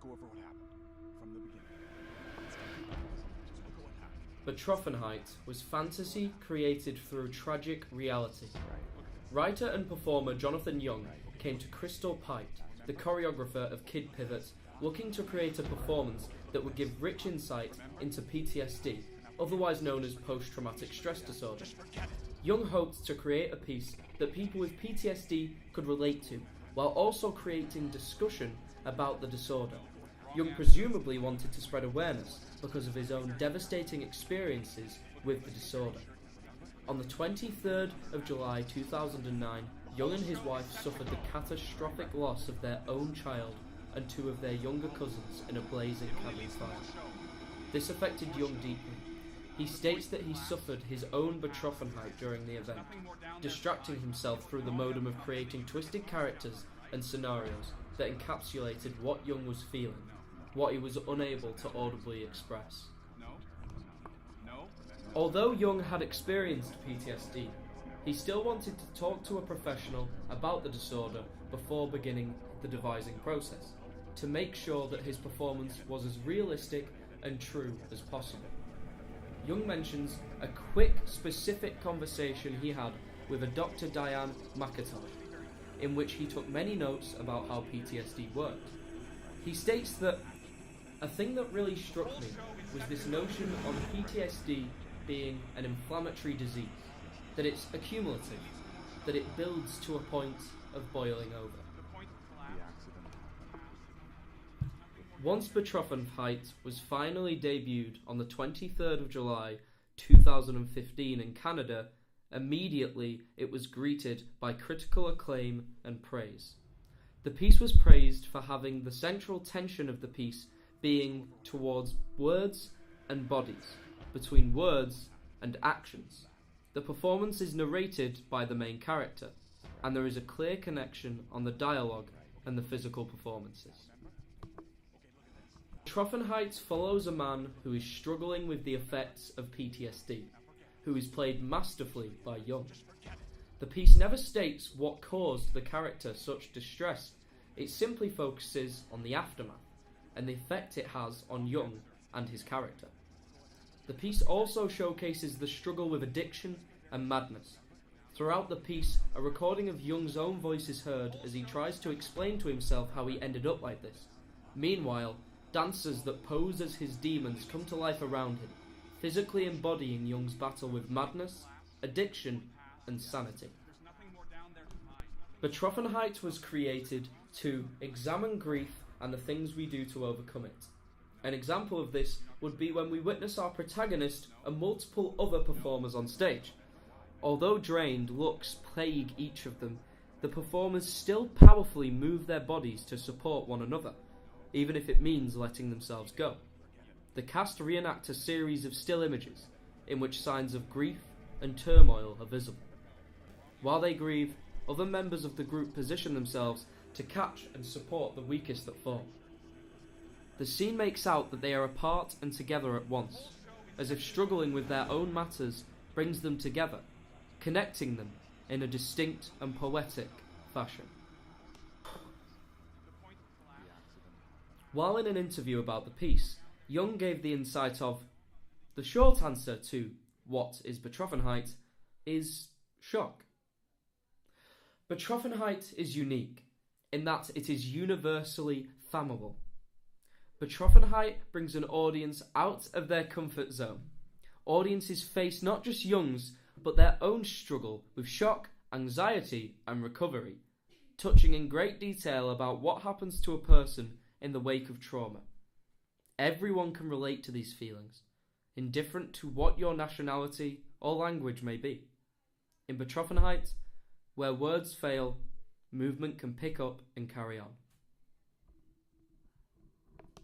go over what happened from the beginning. Just look at what happened. Betroffenheit was fantasy created through tragic reality. Writer and performer Jonathan Young came to Crystal Pite, the choreographer of Kid Pivot, looking to create a performance that would give rich insight into PTSD, otherwise known as post-traumatic stress disorder. Young hoped to create a piece that people with PTSD could relate to, while also creating discussion about the disorder. Young presumably wanted to spread awareness because of his own devastating experiences with the disorder. On the 23rd of July 2009, Young and his wife suffered the catastrophic loss of their own child and two of their younger cousins in a blazing cabin fire. This affected Young deeply. He states that he suffered his own Betroffenheit during the event, distracting himself through the modem of creating twisted characters and scenarios that encapsulated what Young was feeling, what he was unable to audibly express. Although Young had experienced PTSD, he still wanted to talk to a professional about the disorder before beginning the devising process, to make sure that his performance was as realistic and true as possible. Young mentions a quick, specific conversation he had with a Dr. Diane McIntosh, in which he took many notes about how PTSD worked. He states that a thing that really struck me was this notion of PTSD being an inflammatory disease, that it's accumulative, that it builds to a point of boiling over. Once Betroffenheit was finally debuted on the 23rd of July 2015 in Canada, immediately it was greeted by critical acclaim and praise. The piece was praised for having the central tension of the piece being towards words and bodies, between words and actions. The performance is narrated by the main character, and there is a clear connection on the dialogue and the physical performances. Betroffenheit follows a man who is struggling with the effects of PTSD, who is played masterfully by Young. The piece never states what caused the character such distress, it simply focuses on the aftermath and the effect it has on Young and his character. The piece also showcases the struggle with addiction and madness. Throughout the piece, a recording of Young's own voice is heard as he tries to explain to himself how he ended up like this. Meanwhile, dancers that pose as his demons come to life around him, physically embodying Young's battle with madness, addiction, and sanity. Betroffenheit was created to examine grief and the things we do to overcome it. An example of this would be when we witness our protagonist and multiple other performers on stage. Although drained looks plague each of them, the performers still powerfully move their bodies to support one another, even if it means letting themselves go. The cast reenact a series of still images, in which signs of grief and turmoil are visible. While they grieve, other members of the group position themselves to catch and support the weakest that fall. The scene makes out that they are apart and together at once, as if struggling with their own matters brings them together, connecting them in a distinct and poetic fashion. While in an interview about the piece, Young gave the insight of, the short answer to what is Betroffenheit is shock. Betroffenheit is unique, in that it is universally fammable. Betroffenheit brings an audience out of their comfort zone. Audiences face not just Young's, but their own struggle with shock, anxiety, and recovery, touching in great detail about what happens to a person in the wake of trauma. Everyone can relate to these feelings, indifferent to what your nationality or language may be. In Betroffenheit, where words fail, movement can pick up and carry on.